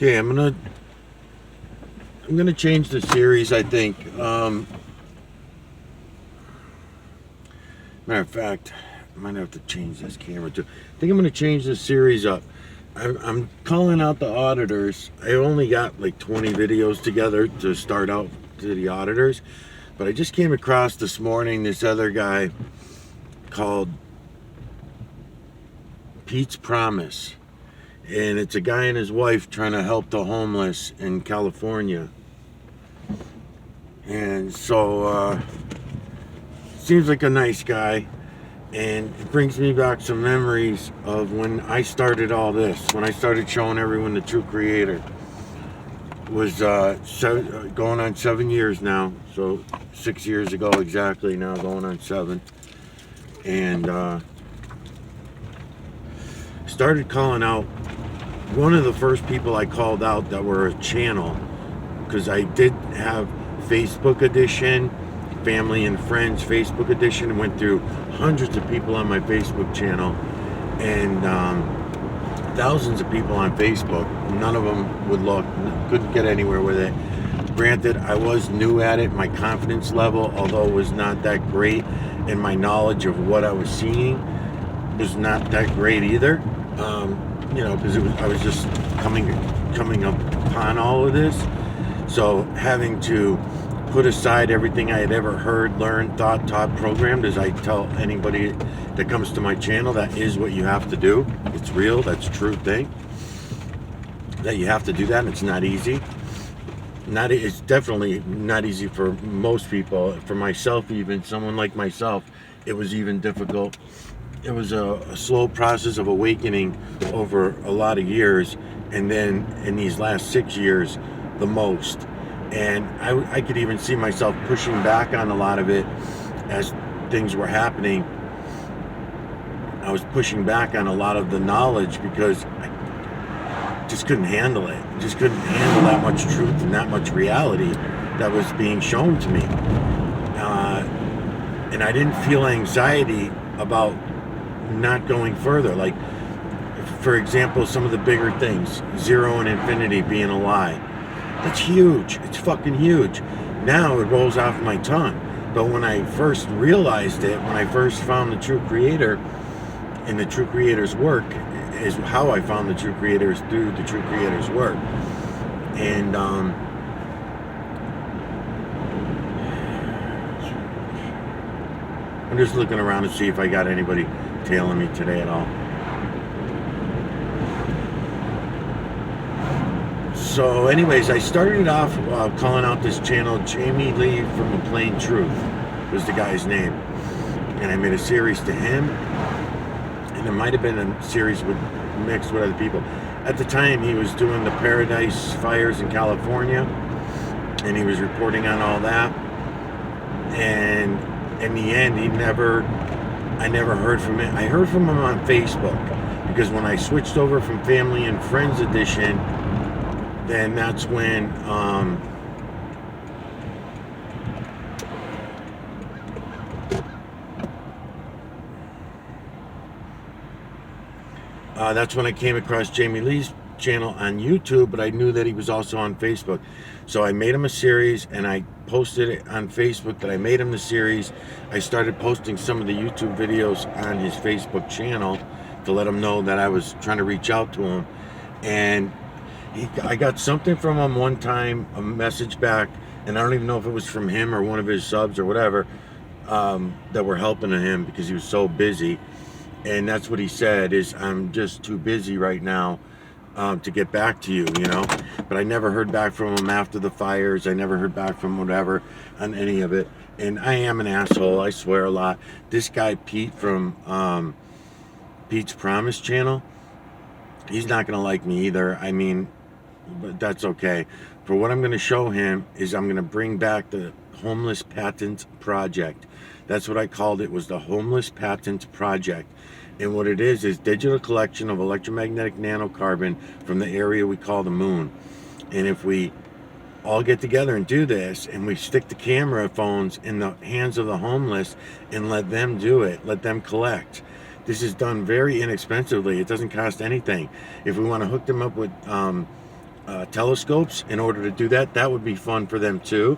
Okay, I'm gonna change the series. I think. Matter of fact, I might have to change this camera too. I think I'm gonna change this series up. I'm calling out the auditors. I only got like 20 videos together to start out to the auditors, but I just came across this morning this other guy called Pete's Promise, and it's a guy and his wife trying to help the homeless in California. And so seems like a nice guy, and it brings me back some memories of when I started all this, when I started showing everyone the true creator. It was going on 7 years now, so 6 years ago exactly, now going on 7. And started calling out. One of the first people I called out that were a channel, because I did have Facebook edition, family and friends Facebook edition, and went through hundreds of people on my Facebook channel, and thousands of people on Facebook. None of them would look, couldn't get anywhere with it. Granted, I was new at it. My confidence level, although it was not that great, and my knowledge of what I was seeing was not that great either. Because I was just coming upon all of this. So having to put aside everything I had ever heard, learned, thought, taught, programmed, as I tell anybody that comes to my channel, that is what you have to do. It's real, that's a true thing. That you have to do that, and it's not easy. It's definitely not easy for most people. For myself, even someone like myself, it was even difficult. It was a slow process of awakening over a lot of years, and then in these last 6 years, the most. And I could even see myself pushing back on a lot of it as things were happening. I was pushing back on a lot of the knowledge because I just couldn't handle it. I just couldn't handle that much truth and that much reality that was being shown to me. And I didn't feel anxiety about not going further. Like, for example, some of the bigger things, zero and infinity being a lie. That's huge. It's fucking huge. Now it rolls off my tongue. But when I first realized it, when I first found the true creator and the true creator's work, is how I found the true creator, is through the true creator's work. And I'm just looking around to see if I got anybody tailing me today at all. So anyways, I started off calling out this channel. Jamie Lee from The Plain Truth was the guy's name. And I made a series to him. And it might have been a series mixed with other people. At the time, he was doing the Paradise fires in California. And he was reporting on all that. And in the end, I never heard from him. I heard from him on Facebook, because when I switched over from Family and Friends edition, then that's when I came across Jamie Lee's channel on YouTube, but I knew that he was also on Facebook. So I made him a series, and I posted it on Facebook that I made him the series. I started posting some of the YouTube videos on his Facebook channel to let him know that I was trying to reach out to him. And I got something from him one time, a message back, and I don't even know if it was from him or one of his subs or whatever, that were helping him because he was so busy. And that's what he said, is, I'm just too busy right now to get back to you, But I never heard back from him after the fires. I never heard back from whatever on any of it. And I am an asshole. I swear a lot. This guy, Pete from Pete's Promise channel, he's not going to like me either. I mean, but that's okay. For what I'm going to show him is I'm going to bring back the Homeless Patent Project. That's what I called it, was the Homeless Patent Project. And what it is digital collection of electromagnetic nanocarbon from the area we call the moon. And if we all get together and do this, and we stick the camera phones in the hands of the homeless and let them do it, let them collect. This is done very inexpensively. It doesn't cost anything. If we want to hook them up with telescopes in order to do that. That would be fun for them too.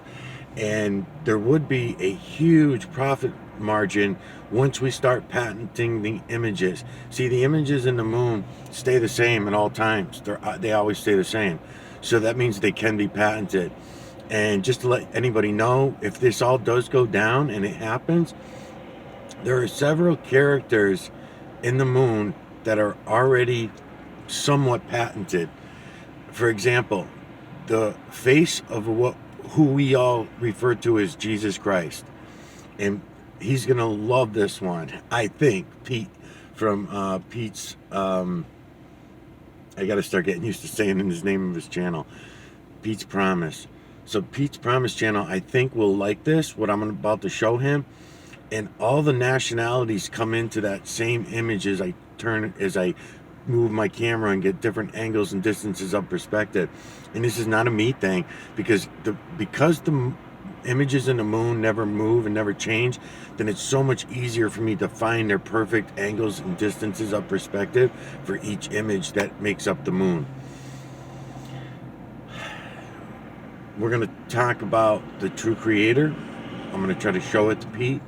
And there would be a huge profit margin once we start patenting the images. See, the images in the moon stay the same at all times. They always stay the same. So that means they can be patented. And just to let anybody know, if this all does go down and it happens, there are several characters in the moon that are already somewhat patented. For example, the face of who we all refer to as Jesus Christ. And he's gonna love this one, I think. Pete from Pete's I gotta start getting used to saying in his name of his channel, Pete's Promise. So Pete's Promise channel, I think, will like this, what I'm about to show him. And all the nationalities come into that same image as I move my camera and get different angles and distances of perspective. And this is not a me thing, because the images in the moon never move and never change, then it's so much easier for me to find their perfect angles and distances of perspective for each image that makes up the moon. We're going to talk about the true creator. I'm going to try to show it to Pete.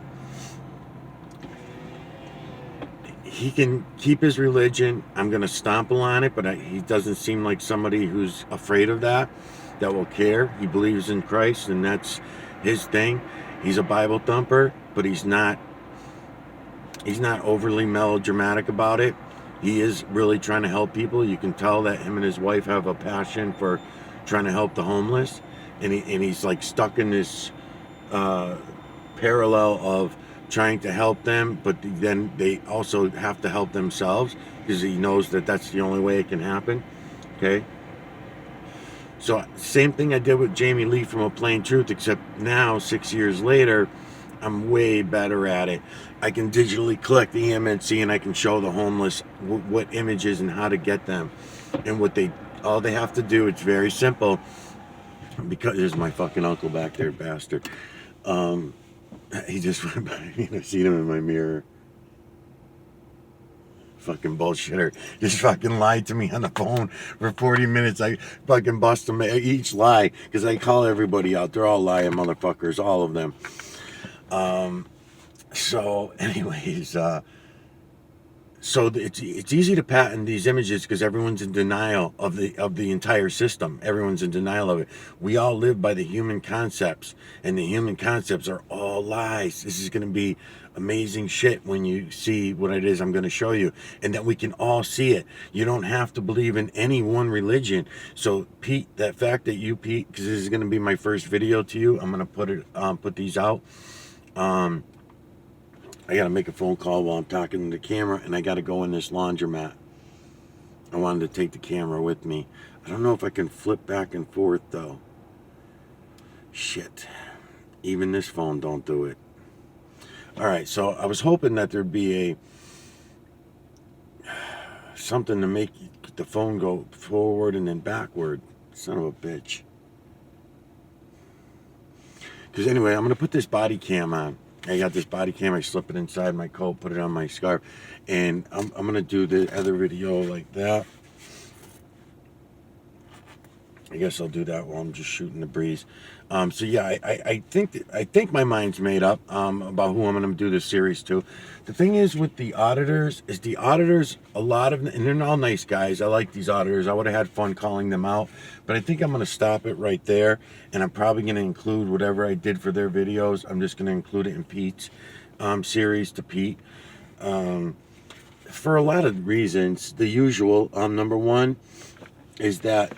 He can keep his religion. I'm going to stomple on it, but he doesn't seem like somebody who's afraid of that will care. He believes in Christ, and that's his thing. He's a Bible thumper, but he's not overly melodramatic about it. He is really trying to help people. You can tell that him and his wife have a passion for trying to help the homeless, and he's like stuck in this parallel of trying to help them, but then they also have to help themselves, because he knows that that's the only way it can happen. Okay, so same thing I did with Jamie Lee from A Plain Truth, except now 6 years later I'm way better at it. I can digitally collect the EMNC, and I can show the homeless what images and how to get them, and all they have to do. It's very simple, because there's my fucking uncle back there, bastard. He just went by me, and I seen him in my mirror. Fucking bullshitter. Just fucking lied to me on the phone for 40 minutes. I fucking bust them each lie, because I call everybody out. They're all lying motherfuckers, all of them. So anyways, so it's easy to patent these images, because everyone's in denial of the entire system. Everyone's in denial of it. We all live by the human concepts, and the human concepts are all lies. This is going to be amazing shit when you see what it is I'm going to show you, and that we can all see it. You don't have to believe in any one religion. So Pete, that fact that you, Pete, because this is going to be my first video to you, I'm going to put these out. I gotta make a phone call while I'm talking to the camera, and I gotta go in this laundromat. I wanted to take the camera with me. I don't know if I can flip back and forth though. Shit. Even this phone don't do it. Alright, so I was hoping that there'd be something to make the phone go forward and then backward. Son of a bitch. Because anyway, I'm gonna put this body cam on. I got this body cam, I slip it inside my coat, put it on my scarf, and I'm going to do the other video like that. I guess I'll do that while I'm just shooting the breeze. So yeah, I think my mind's made up about who I'm going to do this series to. The thing is with the auditors, a lot of them, and they're all nice guys. I like these auditors. I would have had fun calling them out, but I think I'm going to stop it right there, and I'm probably going to include whatever I did for their videos. I'm just going to include it in Pete's series to Pete. For a lot of reasons. The usual, number one is that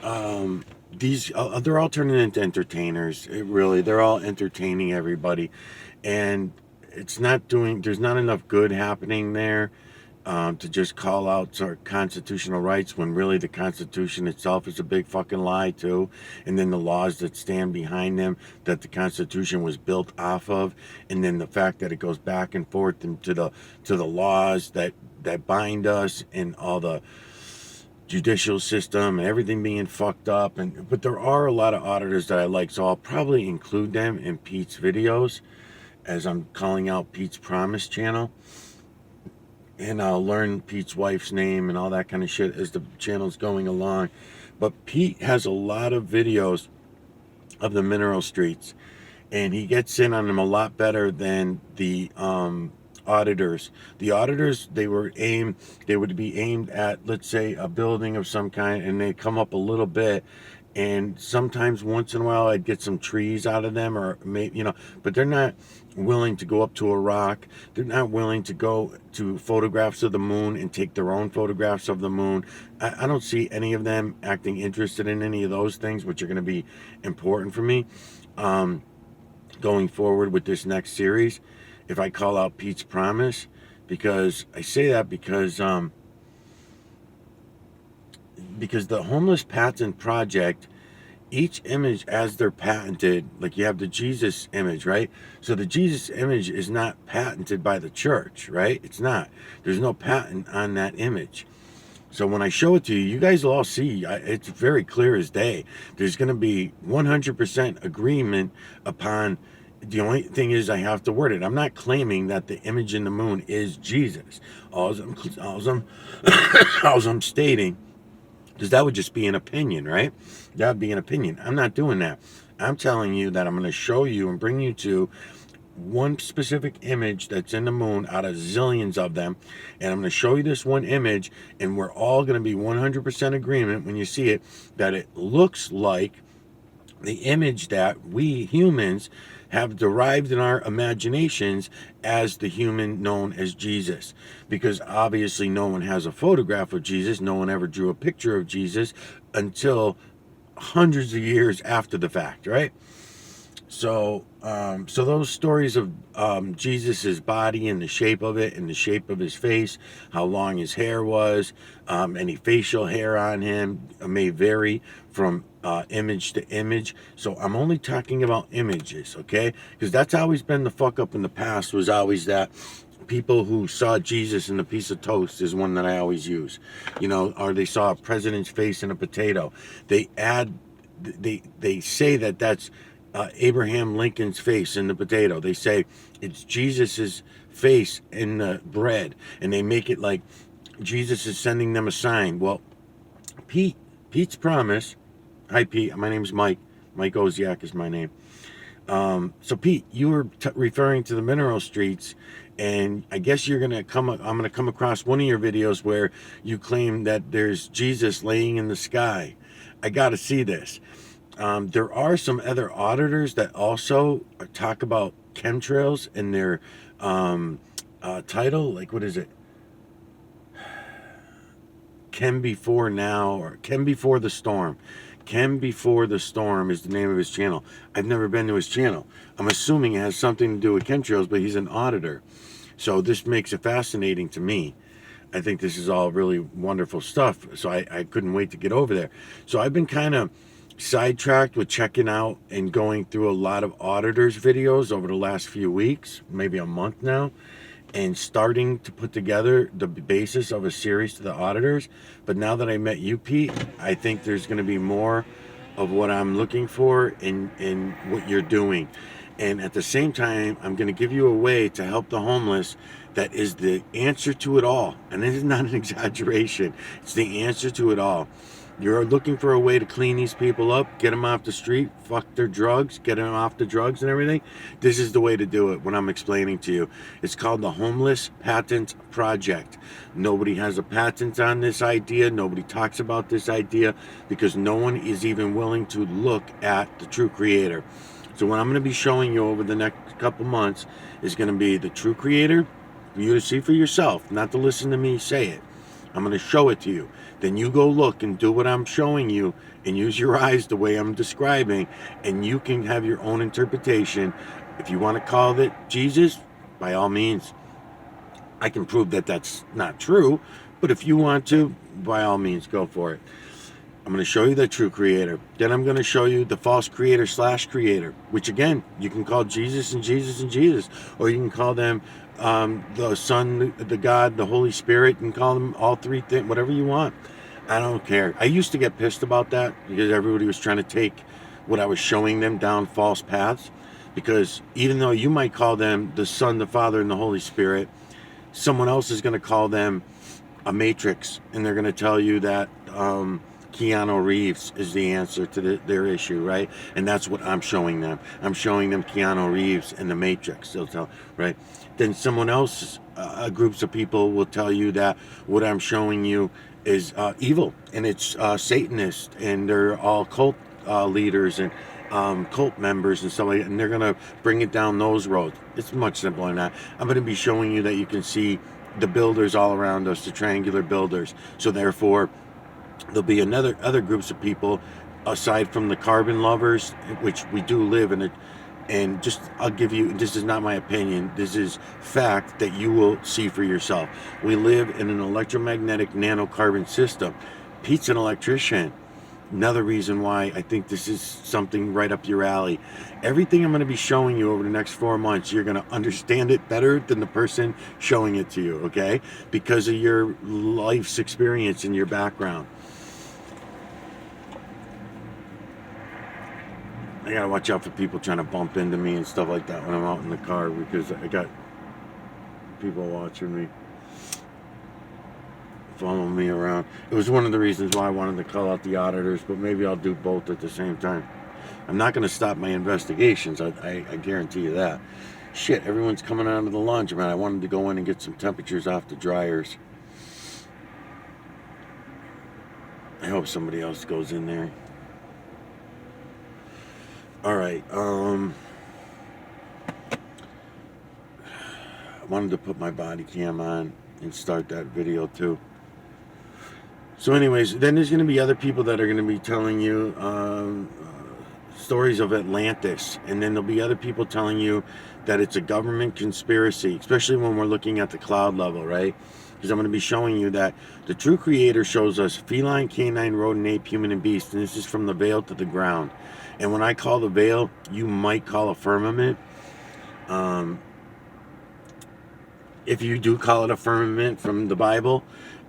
they're all turning into entertainers. They're all entertaining everybody, and there's not enough good happening there to just call out our constitutional rights, when really the Constitution itself is a big fucking lie too, and then the laws that stand behind them that the Constitution was built off of, and then the fact that it goes back and forth into the laws that bind us, and all the judicial system and everything being fucked up. But there are a lot of auditors that I like, so I'll probably include them in Pete's videos, as I'm calling out Pete's Promise channel. and I'll learn Pete's wife's name and all that kind of shit as the channel's going along. But Pete has a lot of videos of the mineral streets, and he gets in on them a lot better than the auditors. The auditors, they would be aimed at, let's say, a building of some kind, and they come up a little bit, and sometimes once in a while I'd get some trees out of them, or maybe, but they're not willing to go up to a rock. They're not willing to go to photographs of the moon and take their own photographs of the moon. I don't see any of them acting interested in any of those things, which are going to be important for me going forward with this next series, if I call out Pete's Promise. Because I say that because the Homeless Patent Project, each image as they're patented, like you have the Jesus image, right? So the Jesus image is not patented by the church, right? It's not. There's no patent on that image. So when I show it to you, you guys will all see, it's very clear as day. There's going to be 100% agreement upon. The only thing is I have to word it. I'm not claiming that the image in the moon is Jesus. All I'm stating, because that would just be an opinion, right? That would be an opinion. I'm not doing that. I'm telling you that I'm going to show you and bring you to one specific image that's in the moon out of zillions of them, and I'm going to show you this one image, and we're all going to be 100% agreement when you see it that it looks like the image that we humans have derived in our imaginations as the human known as Jesus. Because obviously no one has a photograph of Jesus, no one ever drew a picture of Jesus until hundreds of years after the fact, right? So those stories of Jesus's body and the shape of it and the shape of his face, how long his hair was, any facial hair on him may vary from image to image. So I'm only talking about images, okay? Because that's always been the fuck up in the past, was always that people who saw Jesus in a piece of toast is one that I always use, or they saw a president's face in a potato. They say that that's Abraham Lincoln's face in the potato. They say it's Jesus's face in the bread, and they make it like Jesus is sending them a sign. Well, Pete's Promise. Hi, Pete. My name's Mike. Mike Oziak is my name. So Pete, you were referring to the mineral streets, and I guess I'm going to come across one of your videos where you claim that there's Jesus laying in the sky. I got to see this. There are some other auditors that also talk about chemtrails in their title. Like, what is it? Chem Before Now, or Chem Before the Storm. Chem Before the Storm is the name of his channel. I've never been to his channel. I'm assuming it has something to do with chemtrails, but he's an auditor. So this makes it fascinating to me. I think this is all really wonderful stuff. So I couldn't wait to get over there. So I've been kind of sidetracked with checking out and going through a lot of auditors videos over the last few weeks, maybe a month now, and starting to put together the basis of a series to the auditors. But now that I met you, Pete, I think there's going to be more of what I'm looking for in what you're doing. And at the same time, I'm going to give you a way to help the homeless that is the answer to it all. And this is not an exaggeration. It's the answer to it all. You're looking for a way to clean these people up, get them off the street, fuck their drugs, get them off the drugs and everything. This is the way to do it, what I'm explaining to you. It's called the Homeless Patent Project. Nobody has a patent on this idea. Nobody talks about this idea because no one is even willing to look at the true creator. So what I'm going to be showing you over the next couple months is going to be the true creator for you to see for yourself, not to listen to me say it. I'm going to show it to you. Then you go look and do what I'm showing you and use your eyes the way I'm describing, and you can have your own interpretation. If you want to call it Jesus, by all means. I can prove that that's not true, but if you want to, by all means, go for it. I'm going to show you the true creator. Then I'm going to show you the false creator / creator, which again, you can call Jesus and Jesus and Jesus, or you can call them the Son, the God, the Holy Spirit, and call them all three things, whatever you want. I don't care. I used to get pissed about that because everybody was trying to take what I was showing them down false paths. Because even though you might call them the Son, the Father, and the Holy Spirit, someone else is going to call them a matrix, and they're going to tell you that Keanu Reeves is the answer to their issue, right? And that's what I'm showing them. I'm showing them Keanu Reeves in the Matrix. They'll tell, right? Then someone else, groups of people will tell you that what I'm showing you is evil, and it's Satanist, and they're all cult leaders and cult members and stuff like that, and they're gonna bring it down those roads. It's much simpler than that. I'm gonna be showing you that you can see the builders all around us, the triangular builders. So therefore, there'll be other groups of people aside from the carbon lovers, which we do live in it. And just, I'll give you, this is not my opinion, this is fact that you will see for yourself. We live in an electromagnetic nanocarbon system. Pete's an electrician. Another reason why I think this is something right up your alley. Everything I'm going to be showing you over the next 4 months, you're going to understand it better than the person showing it to you, okay? Because of your life's experience and your background. I gotta watch out for people trying to bump into me and stuff like that when I'm out in the car, because I got people watching me, following me around. It was one of the reasons why I wanted to call out the auditors, but maybe I'll do both at the same time. I'm not going to stop my investigations, I guarantee you that. Shit, everyone's coming out of the laundromat. I wanted to go in and get some temperatures off the dryers. I hope somebody else goes in there. Alright, I wanted to put my body cam on and start that video too. So anyways, then there's going to be other people that are going to be telling you stories of Atlantis, and then there'll be other people telling you that it's a government conspiracy, especially when we're looking at the cloud level, right? Because I'm going to be showing you that the true creator shows us feline, canine, rodent, ape, human, and beast, and this is from the veil to the ground. And when I call the veil, you might call a firmament. If you do call it a firmament from the Bible,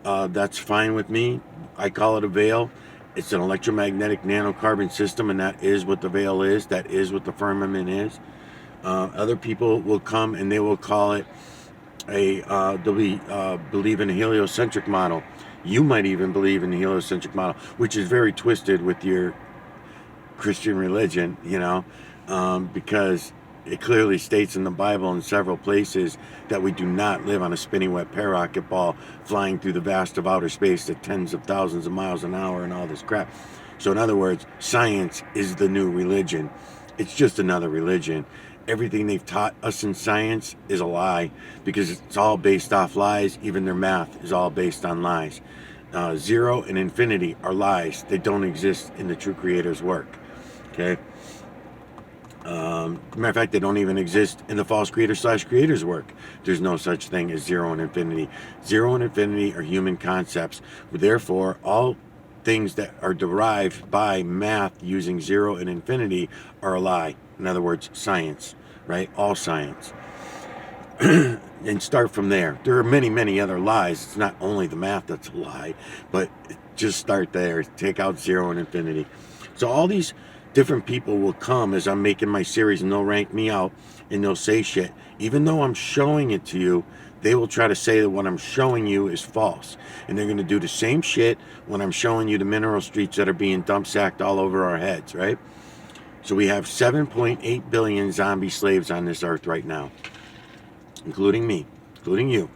that's fine with me. I call it a veil. It's an electromagnetic nanocarbon system, and that is what the veil is. That is what the firmament is. Other people will come and they will call it they'll believe in a heliocentric model. You might even believe in the heliocentric model, which is very twisted with your Christian religion, you know, because it clearly states in the Bible in several places that we do not live on a spinning wet parocket ball flying through the vast of outer space at tens of thousands of miles an hour and all this crap. So in other words, science is the new religion. It's just another religion. Everything they've taught us in science is a lie, because it's all based off lies. Even their math is all based on lies. 0 and infinity are lies. They don't exist in the true creator's work. Okay? Matter of fact, they don't even exist in the false creator / creator's work. There's no such thing as 0 and infinity. 0 and infinity are human concepts. Therefore, all things that are derived by math using 0 and infinity are a lie. In other words, science, right? All science. And start from there. There are many, many other lies. It's not only the math that's a lie, but just start there. Take out 0 and infinity. So all these different people will come as I'm making my series, and they'll rank me out, and they'll say shit. Even though I'm showing it to you, they will try to say that what I'm showing you is false. And they're going to do the same shit when I'm showing you the mineral streets that are being dump sacked all over our heads, right? So we have 7.8 billion zombie slaves on this earth right now, including me, including you.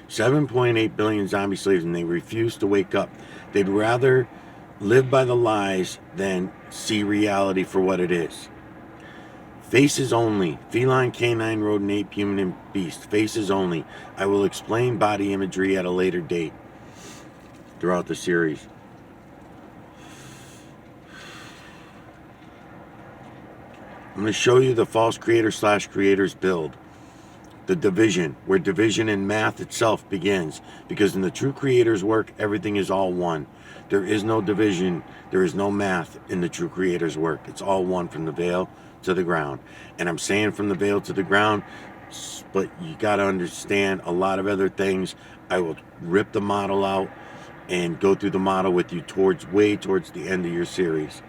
7.8 billion zombie slaves, and they refuse to wake up. They'd rather live by the lies than see reality for what it is. Faces only. Feline, canine, rodent, ape, human, and beast. Faces only. I will explain body imagery at a later date throughout the series. I'm going to show you the false creator / creators build. The division, where division in math itself begins. Because in the true creator's work, everything is all one. There is no division. There is no math in the true creator's work. It's all one, from the veil to the ground. And I'm saying from the veil to the ground, but you got to understand a lot of other things. I will rip the model out and go through the model with you way towards the end of your series.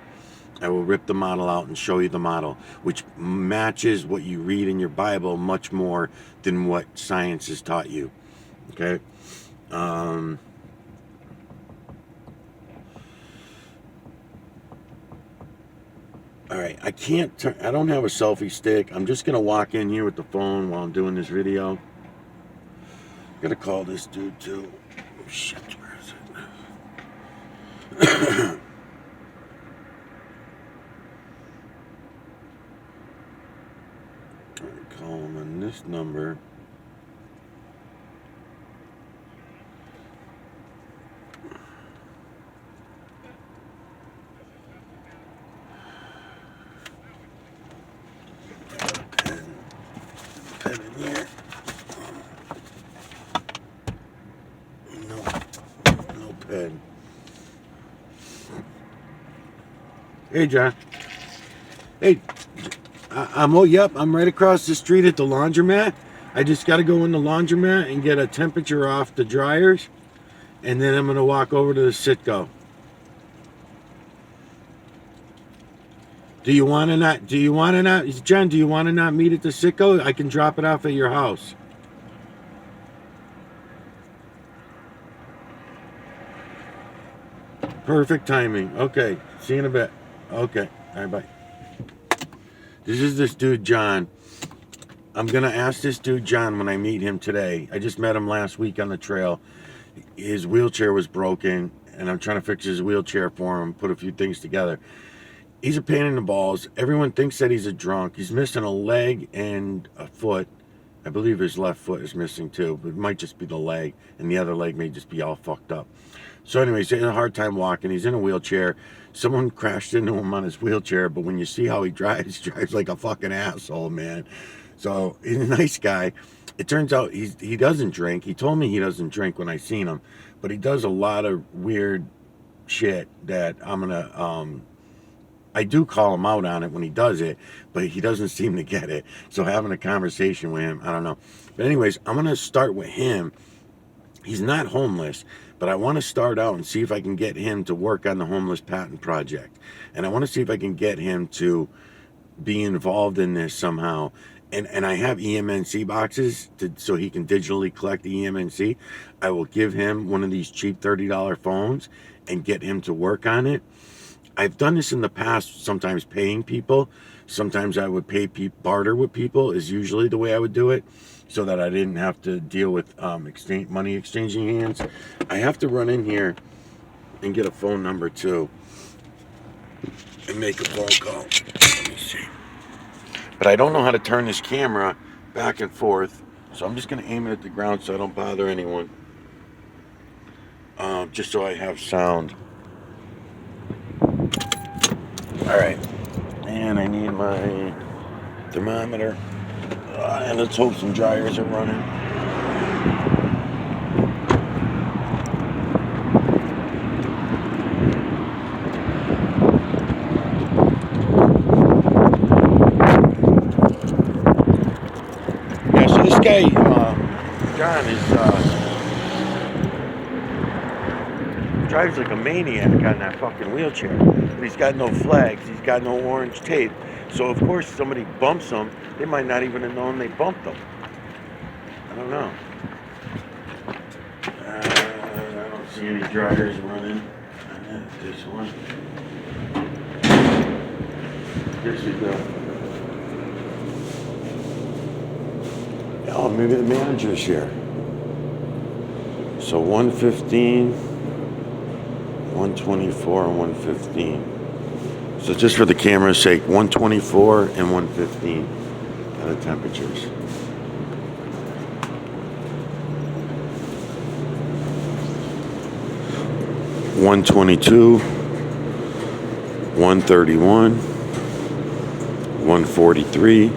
I will rip the model out and show you the model, which matches what you read in your Bible much more than what science has taught you. Okay. All right, I can't turn, I don't have a selfie stick. I'm just going to walk in here with the phone while I'm doing this video. Gotta call this dude too. Oh, shit, where is it? All right, call him on this number. Pen in here. No pen. Hey, John. Hey, I'm right across the street at the laundromat. I just got to go in the laundromat and get a temperature off the dryers, and then I'm going to walk over to the Citgo. Do you want to not, John, do you want to not meet at the Citgo? I can drop it off at your house. Perfect timing. Okay, see you in a bit. Okay, all right, bye. This is this dude, John. I'm going to ask this dude, John, when I meet him today. I just met him last week on the trail. His wheelchair was broken, and I'm trying to fix his wheelchair for him, put a few things together. He's a pain in the balls. Everyone thinks that he's a drunk. He's missing a leg and a foot. I believe his left foot is missing too, but it might just be the leg, and the other leg may just be all fucked up. So anyways, he's having a hard time walking. He's in a wheelchair. Someone crashed into him on his wheelchair, but when you see how he drives like a fucking asshole, man. So he's a nice guy. It turns out he doesn't drink. He told me he doesn't drink when I seen him, but he does a lot of weird shit that I'm gonna I do call him out on it when he does it, but he doesn't seem to get it. So having a conversation with him, I don't know. But anyways, I'm gonna start with him. He's not homeless, but I want to start out and see if I can get him to work on the homeless patent project. And I want to see if I can get him to be involved in this somehow. And I have EMNC boxes so he can digitally collect the EMNC. I will give him one of these cheap $30 phones and get him to work on it. I've done this in the past, sometimes paying people. Sometimes I would barter with people is usually the way I would do it, so that I didn't have to deal with money exchanging hands. I have to run in here and get a phone number too and make a phone call. Let me see. But I don't know how to turn this camera back and forth, so I'm just going to aim it at the ground so I don't bother anyone. Just so I have sound. Alright. And I need my thermometer. And let's hope some dryers are running. Yeah, so this guy, John, drives like a maniac on that fucking wheelchair. But he's got no flags, he's got no orange tape. So of course somebody bumps him, they might not even have known they bumped him. I don't know. I don't see any dryers running. This one. Yes, we do. Oh, maybe the manager's here. So 115, 124, and 115. So just for the camera's sake, 124 and 115 are the temperatures. $122, $131, $143,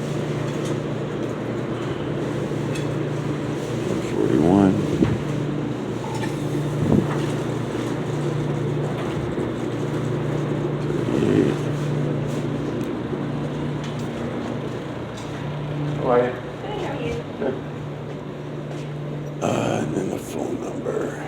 $141, $38. How are you? Good, how are you? Good. And then the phone number.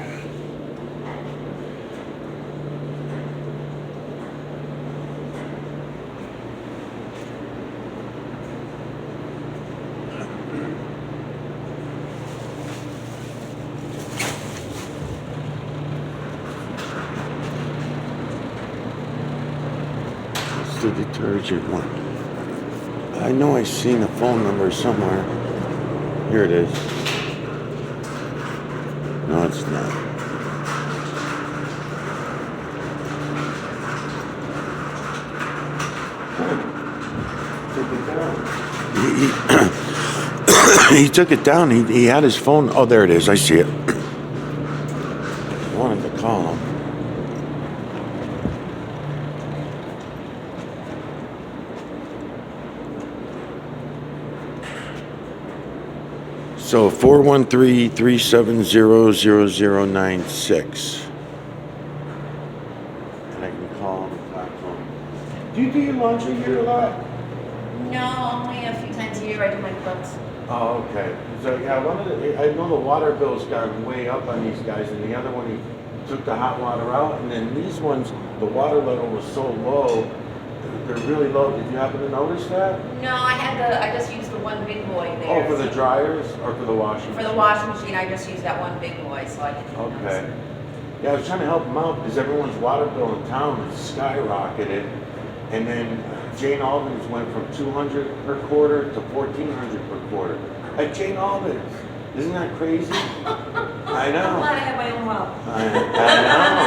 the detergent one? I know I've seen a phone number somewhere. Here it is. No, it's not. He took it down. He had his phone. Oh, there it is. I see it. I wanted to call him. So 413-370-0096. And I can call him and talk to him. Do you do your laundry here a lot? No, only a few times a year I do my clothes. Oh, okay. So yeah, I know the water bill's gone way up on these guys, and the other one he took the hot water out, and then these ones the water level was so low, they're really low. Did you happen to notice that? No, I just used the one big boy there. Oh, for the dryers or for the washing machine? For the washing machine, I just used that one big boy, so I didn't notice Okay. it. Yeah, I was trying to help them out because everyone's water bill in town has skyrocketed, and then Jane Albans went from $200 per quarter to $1,400 per quarter. At Jane Albans, isn't that crazy? I I'm know. glad I have my own well. I know,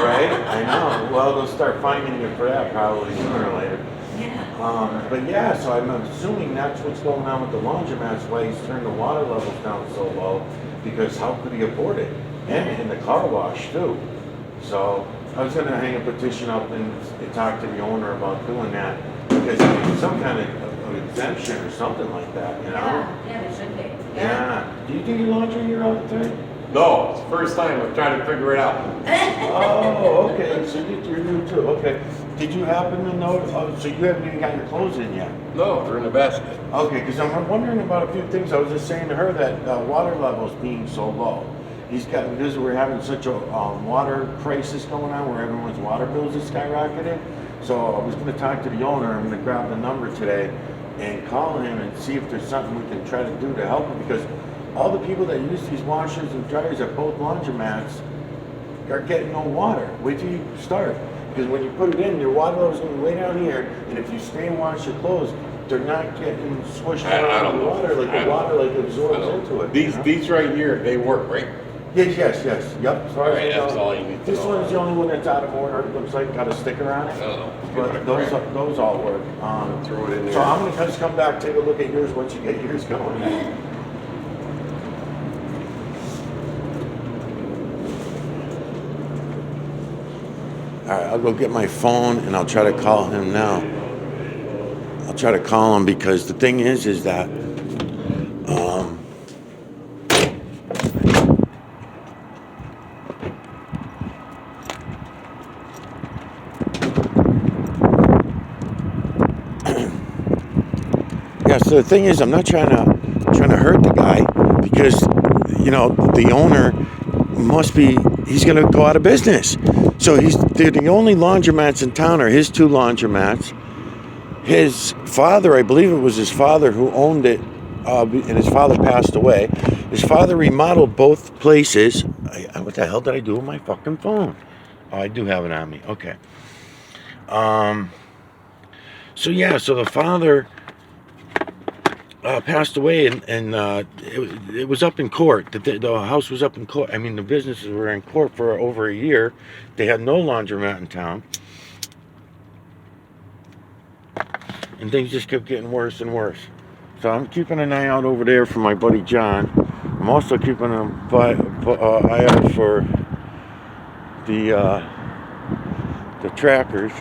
right? I know. Well, they'll start finding you for that probably sooner or later. Yeah. But yeah, so I'm assuming that's what's going on with the laundromats, why he's turned the water levels down so low, because how could he afford it? And in the car wash too. So I was gonna hang a petition up and talk to the owner about doing that, because some kind of exemption or something like that, you know? Yeah, there should be. Yeah. Do you do your laundry here all the time? No, it's the first time I'm trying to figure it out. Oh, okay. So you're new too. Okay. Did you happen to know? Oh, so you haven't even got your clothes in yet? No, they're in the basket. Okay, because I'm wondering about a few things. I was just saying to her that water levels being so low. Because we're having such a water crisis going on where everyone's water bills are skyrocketing. So I was going to talk to the owner. I'm going to grab the number today and call him and see if there's something we can try to do to help him, because all the people that use these washers and dryers at both laundromats are getting no water. Wait till you start. Because when you put it in, your water level's going to be way down here, and if you stay and wash your clothes, they're not getting swished I around don't the know. water, like the water like absorbs into it. These you know? these right here, they work, right? Yes. Yep. As far as I Alright, that's know. all you need to This know. one's the only one that's out of order. It looks like got a sticker on it. No. But those all work. Throw it in there. So I'm gonna just come back, take a look at yours once you get yours going. All right, I'll go get my phone and I'll try to call him now. I'll try to call him because the thing is that yeah, so the thing is I'm not trying to hurt the guy, because you know the owner he's going to go out of business. So they're the only laundromats in town are his two laundromats. His father, I believe it was his father who owned it, and his father passed away. His father remodeled both places. What the hell did I do with my fucking phone? Oh, I do have it on me. Okay. So the father passed away, and it was up in court. The house was up in court. I mean, the businesses were in court for over a year. They had no laundromat in town. And things just kept getting worse and worse. So I'm keeping an eye out over there for my buddy John. I'm also keeping an eye out for the trackers.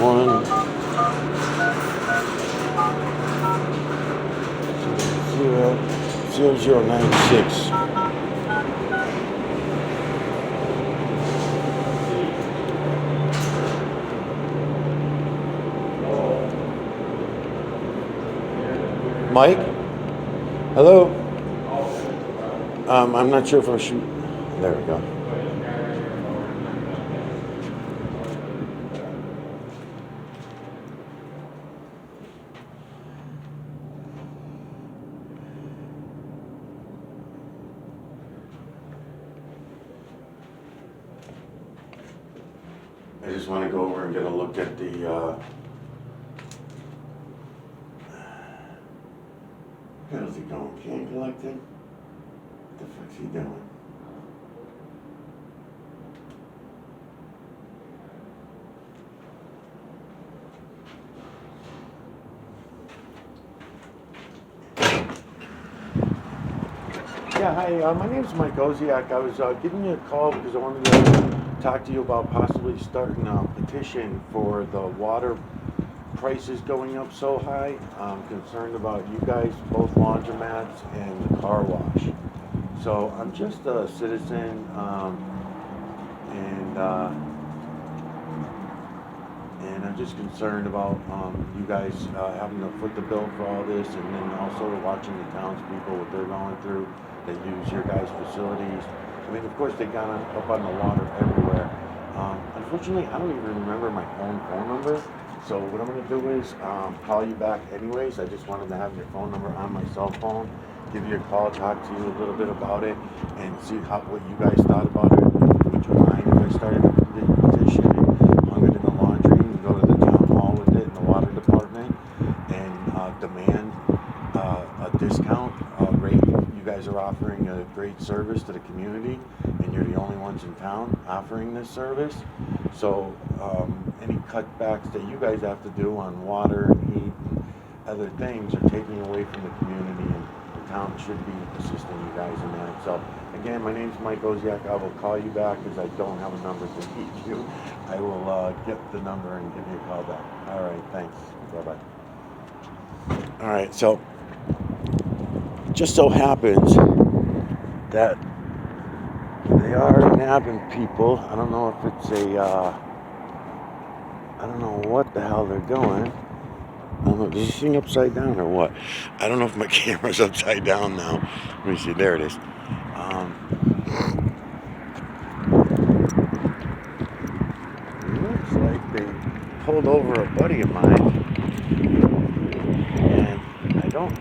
1 0 0096. Mike? Hello? I'm not sure if I'm shooting. There we go. I just want to go over and get a look at the how's he going? Can collected? What the fuck's he doing? Yeah, hi, my name's Mike Oziak. I was giving you a call because I wanted to talk to you about possibly starting a petition for the water prices going up so high. I'm concerned about you guys, both laundromats and the car wash. So I'm just a citizen, and I'm just concerned about you guys having to foot the bill for all this, and then also watching the townspeople, what they're going through. They use your guys' facilities. I mean, of course, they got up on the water everywhere. Unfortunately, I don't even remember my own phone number. So what I'm going to do is call you back anyways. I just wanted to have your phone number on my cell phone, give you a call, talk to you a little bit about it, and see what you guys thought about it. Would you mind if I started a petition and hung it in the laundry and go to the town hall with it in the water department and demand a discount rate? You guys are offering a great service to the community, and you're the only ones in town offering this service. So any cutbacks that you guys have to do on water and heat and other things are taking away from the community, and the town should be assisting you guys in that. So again, my name's Mike Oziak. I will call you back because I don't have a number to reach you. I will get the number and give you a call back. All right, thanks. Bye-bye. All right, so just so happens that they are nabbing people. I don't know if it's I don't know what the hell they're doing. I don't know, is this thing upside down or what? I don't know if my camera's upside down now. Let me see, there it is. Looks like they pulled over a buddy of mine. And I don't